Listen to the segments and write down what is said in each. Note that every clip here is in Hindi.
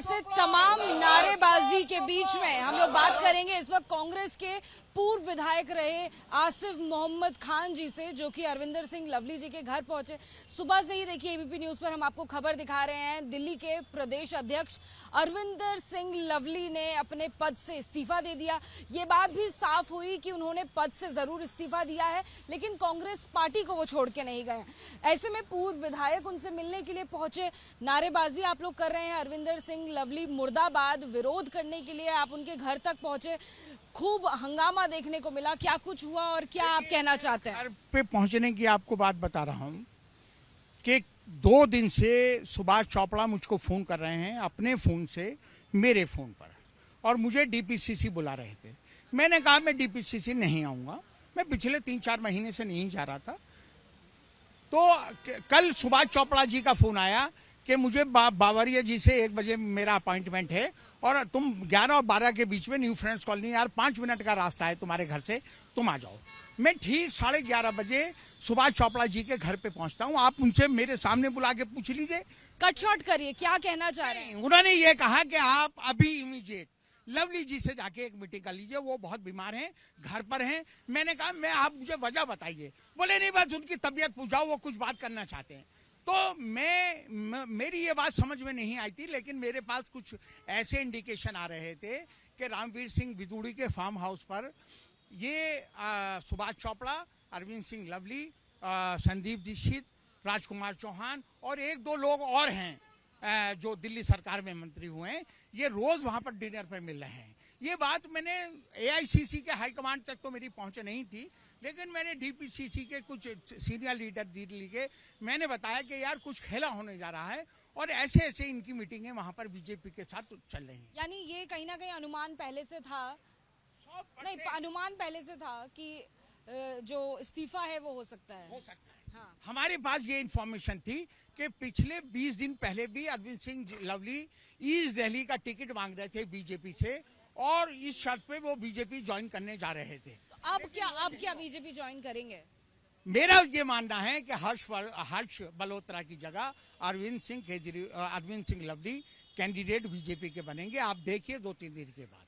ऐसे तमाम नारेबाजी के बीच में हम लोग बात करेंगे इस वक्त कांग्रेस के पूर्व विधायक रहे आसिफ मोहम्मद खान जी से, जो कि अरविंदर सिंह लवली जी के घर पहुंचे। सुबह से ही देखिए एबीपी न्यूज पर हम आपको खबर दिखा रहे हैं। दिल्ली के प्रदेश अध्यक्ष अरविंदर सिंह लवली ने अपने पद से इस्तीफा दे दिया। ये बात भी साफ हुई कि उन्होंने पद से जरूर इस्तीफा दिया है, लेकिन कांग्रेस पार्टी को वो छोड़ के नहीं गए। ऐसे में पूर्व विधायक उनसे मिलने के लिए पहुंचे। नारेबाजी आप लोग कर रहे हैं, अरविंदर सिंह लवली मुर्दाबाद, विरोध करने के लिए आप उनके घर तक पहुंचे। खूब हंगामा देखने को मिला, क्या कुछ हुआ और क्या आप कहना चाहते हैं? घर पे पहुंचने की आपको बात बता रहा हूं कि 2 दिन से सुभाष चोपड़ा मुझको फोन कर रहे हैं अपने फोन से मेरे फोन पर, और मुझे डीपीसीसी बुला रहे थे। मैंने कहा मैं डीपीसीसी नहीं आऊंगा, मैं पिछले 3-4 महीने से नहीं जा रहा था। तो कल सुभाष चोपड़ा जी का फोन आया कि मुझे बावरिया जी से 1 बजे मेरा अपॉइंटमेंट है और तुम 11 और 12 के बीच में न्यू फ्रेंड्स कॉलोनी, यार 5 मिनट का रास्ता है तुम्हारे घर से, तुम आ जाओ। मैं ठीक 11:30 बजे सुभाष चोपड़ा जी के घर पे पहुंचता हूं। आप उनसे मेरे सामने बुला के पूछ लीजिए। कट शॉर्ट करिए, क्या कहना चाह रहे हैं? उन्होंने ये कहा कि आप अभी इमीडिएट लवली जी से जाके एक मीटिंग कर लीजिए, वो बहुत बीमार हैं, घर पर हैं। मैंने कहा मैं आप मुझे वजह बताइए। बोले नहीं, बस उनकी तबीयत पूछाओ, वो कुछ बात करना चाहते हैं। तो मेरी ये बात समझ में नहीं आई थी, लेकिन मेरे पास कुछ ऐसे इंडिकेशन आ रहे थे कि रामवीर सिंह बिदूड़ी के फार्म हाउस पर ये सुभाष चोपड़ा, अरविंद सिंह लवली, संदीप दीक्षित, राजकुमार चौहान और 1-2 लोग और हैं जो दिल्ली सरकार में मंत्री हुए हैं, ये रोज वहां पर डिनर पर मिल रहे हैं। ये बात मैंने एआईसीसी के हाईकमांड तक तो मेरी पहुंच नहीं थी, लेकिन मैंने डीपीसीसी के कुछ सीनियर लीडर दिल्ली के मैंने बताया कि यार कुछ खेला होने जा रहा है और ऐसे ऐसे इनकी मीटिंगें वहां पर बीजेपी के साथ चल रही हैं। यानी ये कहीं ना कहीं अनुमान पहले से था? नहीं, अनुमान पहले से था कि जो इस्तीफा है वो हो सकता है। हाँ। हमारे पास ये इन्फॉर्मेशन थी कि पिछले 20 दिन पहले भी अरविंद सिंह लवली ईस्ट दिल्ली का टिकट मांग रहे थे बीजेपी से, और इस शर्त पे वो बीजेपी ज्वाइन करने जा रहे थे। तो अब क्या बीजेपी ज्वाइन करेंगे? मेरा ये मानना है कि हर्ष बलोत्रा की जगह अरविंद सिंह लवली कैंडिडेट बीजेपी के बनेंगे। आप देखिए 2-3 दिन के बाद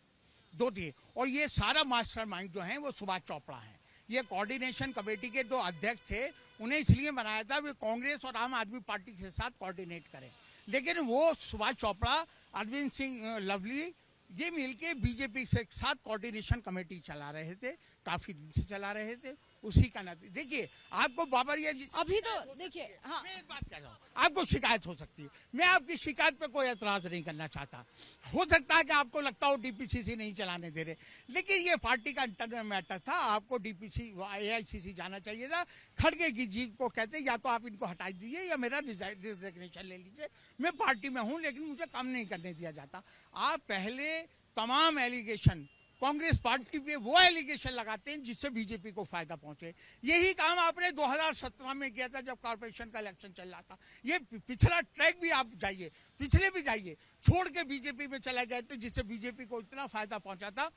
2-3, और ये सारा मास्टरमाइंड जो है वो सुभाष चोपड़ा है। ये कोऑर्डिनेशन कमेटी के 2 अध्यक्ष थे, उन्हें इसलिए बनाया था वे कांग्रेस और आम आदमी पार्टी के साथ कोऑर्डिनेट करें, लेकिन वो सुभाष चोपड़ा, अरविंद सिंह लवली ये मिलके बीजेपी के साथ कोऑर्डिनेशन कमेटी चला रहे थे, काफी दिन से चला रहे थे। उसी का नतीजा देखिए, आपको बाबरिया जी अभी तो देखिए। हाँ, मैं एक बात कह रहा हूँ, आपको शिकायत हो सकती है, मैं आपकी शिकायत पे कोई एतराज नहीं करना चाहता। हो सकता है कि आपको लगता हो डीपीसीसी नहीं चलाने दे रहे, लेकिन ये पार्टी का इंटरनल मैटर था। आपको एआईसीसी जाना चाहिए था। खड़गे जी को कहते या तो आप इनको हटा दीजिए या मेरा रिजिग्नेशन ले लीजिए। मैं पार्टी में हूँ, लेकिन मुझे काम नहीं करने दिया जाता। आप पहले तमाम एलिगेशन कांग्रेस पार्टी पे वो एलिगेशन लगाते हैं जिससे बीजेपी को फायदा पहुंचे। यही काम आपने 2017 में किया था जब कॉर्पोरेशन का इलेक्शन चल रहा था। ये पिछला ट्रैक भी आप जाइए, पिछले भी जाइए, छोड़ के बीजेपी में चले गए थे, जिससे बीजेपी को इतना फायदा पहुंचा था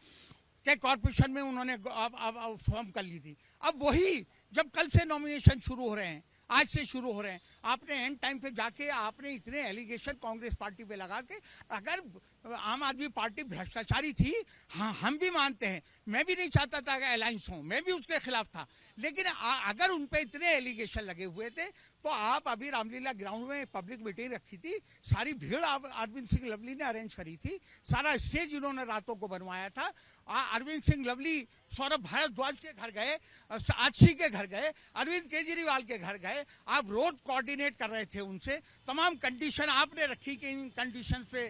कि कॉर्पोरेशन में उन्होंने अब फॉर्म कर ली थी। अब वही जब कल से नॉमिनेशन शुरू हो रहे हैं, आज से शुरू हो रहे हैं, आपने एंड टाइम पे जाके आपने इतने एलिगेशन कांग्रेस पार्टी पे लगा के, अगर आम आदमी पार्टी भ्रष्टाचारी थी, हाँ हम भी मानते हैं, मैं भी नहीं चाहता था कि अलायंस हो, मैं भी उसके खिलाफ था, लेकिन अगर उन पे इतने एलिगेशन लगे हुए थे तो आप अभी रामलीला ग्राउंड में पब्लिक मीटिंग रखी थी, सारी भीड़ अरविंद सिंह लवली ने अरेंज करी थी, सारा स्टेज उन्होंने रातों को बनवाया था। अरविंद सिंह लवली सौरभ भारद्वाज के घर गए, आक्षी के घर गए, अरविंद केजरीवाल के घर गए, आप रोज कोऑर्डिनेट कर रहे थे उनसे, तमाम कंडीशन आपने रखी कि इन कंडीशन पे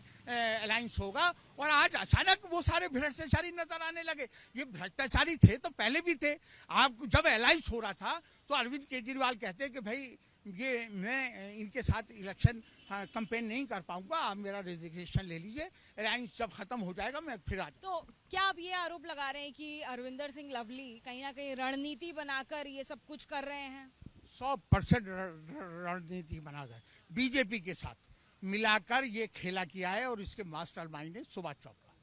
अलायंस होगा, और आज अचानक वो सारे भ्रष्टाचारी नजर आने लगे। ये भ्रष्टाचारी थे तो पहले भी थे। आप जब अलायंस हो रहा था तो अरविंद केजरीवाल कहते कि भाई ये मैं इनके साथ इलेक्शन कैंपेन नहीं कर पाऊंगा, आप मेरा रेजिग्नेशन ले लीजिए, अलायंस जब खत्म हो जाएगा मैं फिर आ। तो क्या आप ये आरोप लगा रहे हैं कि अरविंदर सिंह लवली कहीं ना कहीं रणनीति बनाकर ये सब कुछ कर रहे हैं? 100% रणनीति बनाकर बीजेपी के साथ मिलाकर ये खेला किया है, और इसके मास्टरमाइंड है सुभाष चोपड़ा।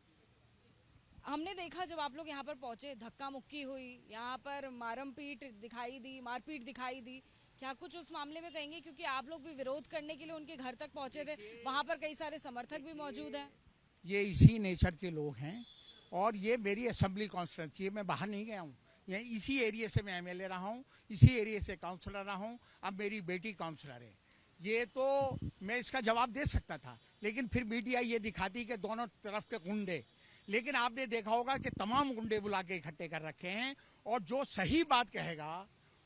हमने देखा जब आप लोग यहाँ पर पहुंचे, धक्का मुक्की हुई, यहाँ पर मारपीट दिखाई दी। क्या कुछ उस मामले में कहेंगे, क्योंकि आप लोग भी विरोध करने के लिए उनके घर तक पहुंचे थे, वहां पर कई सारे समर्थक भी मौजूद हैं। ये इसी नेचर के लोग हैं और ये मेरी असेंबली कॉन्स्टिट्यूंसी है, मैं बाहर नहीं गया हूँ, ये इसी एरिया से मैं एमएलए रहा हूँ, इसी एरिया से काउंसलर रहा हूँ, अब मेरी बेटी काउंसलर है। ये तो मैं इसका जवाब दे सकता था, लेकिन फिर मीडिया ये दिखाती कि दोनों तरफ के गुंडे, लेकिन आपने देखा होगा कि तमाम गुंडे बुला के इकट्ठे कर रखे हैं और जो सही बात कहेगा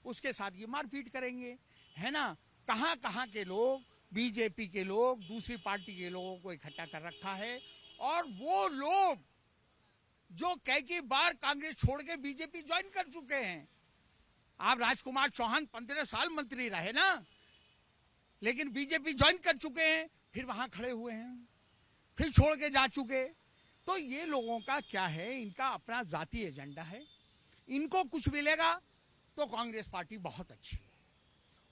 उसके साथ ये मारपीट करेंगे, है ना। कहाँ कहाँ के लोग, बीजेपी के लोग, दूसरी पार्टी के लोगों को इकट्ठा कर रखा है और वो लोग जो कई बार कांग्रेस छोड़ के बीजेपी ज्वाइन कर चुके हैं। आप राजकुमार चौहान 15 साल मंत्री रहे ना, लेकिन बीजेपी ज्वाइन कर चुके हैं, फिर वहां खड़े हुए हैं, फिर छोड़ के जा चुके। तो ये लोगों का क्या है, इनका अपना जाती एजेंडा है। इनको कुछ मिलेगा तो कांग्रेस पार्टी बहुत अच्छी है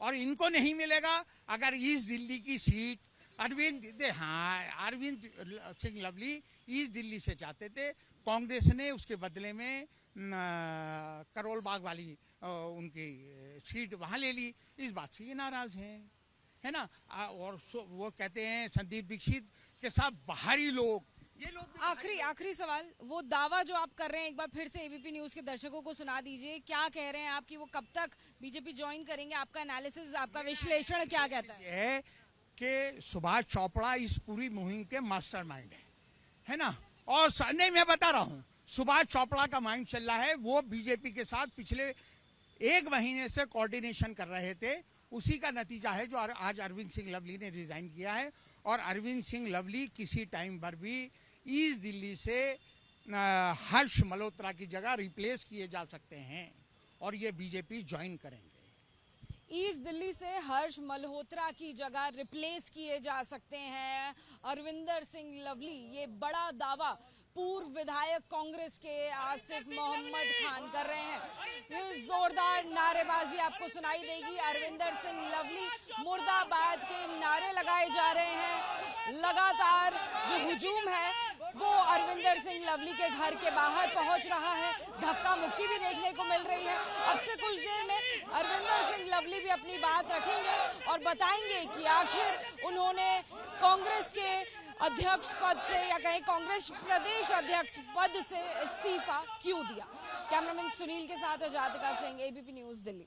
और इनको नहीं मिलेगा। अगर ईस्ट दिल्ली की सीट अरविंद सिंह लवली ईस्ट दिल्ली से चाहते थे, कांग्रेस ने उसके बदले में करोल बाग वाली उनकी सीट वहां ले ली। इस बात से ये नाराज हैं, है ना। और वो कहते हैं संदीप दीक्षित के साथ बाहरी लोग, ये लोग। आखिरी सवाल, वो दावा जो आप कर रहे हैं एक बार फिर से एबीपी न्यूज के दर्शकों को सुना दीजिए। क्या कह रहे हैं आप कि वो कब तक बीजेपी ज्वाइन करेंगे? आपका एनालिसिस, आपका विश्लेषण क्या कहता है? कि सुभाष चोपड़ा इस पूरी मुहिम के मास्टरमाइंड है ना। और नहीं, मैं बता रहा हूँ, सुभाष चोपड़ा का माइंड चल रहा है। वो बीजेपी के साथ पिछले 1 महीने से कोऑर्डिनेशन कर रहे थे, उसी का नतीजा है जो आज अरविंद सिंह लवली ने रिजाइन किया है। और अरविंद सिंह लवली किसी टाइम पर भी ईस्ट दिल्ली से हर्ष मल्होत्रा की जगह रिप्लेस किए जा सकते हैं और ये बीजेपी ज्वाइन करेंगे। ईस्ट दिल्ली से हर्ष मल्होत्रा की जगह रिप्लेस किए जा सकते हैं अरविंदर सिंह लवली, ये बड़ा दावा पूर्व विधायक कांग्रेस के आसिफ मोहम्मद खान कर रहे हैं। ये जोरदार नारेबाजी आपको सुनाई देगी। अरविंदर सिंह लवली मुर्दाबाद के नारे लगाए जा रहे हैं। लगातार जो हुजूम है वो अरविंदर सिंह लवली के घर के बाहर पहुंच रहा है। धक्का मुक्की भी देखने को मिल रही है। अब से कुछ देर में अरविंदर सिंह लवली भी अपनी बात रखेंगे और बताएंगे कि आखिर उन्होंने कांग्रेस के अध्यक्ष पद से या कहीं कांग्रेस प्रदेश अध्यक्ष पद से इस्तीफा क्यों दिया। कैमरामैन सुनील के साथ अजादिका सिंह, एबीपी न्यूज दिल्ली।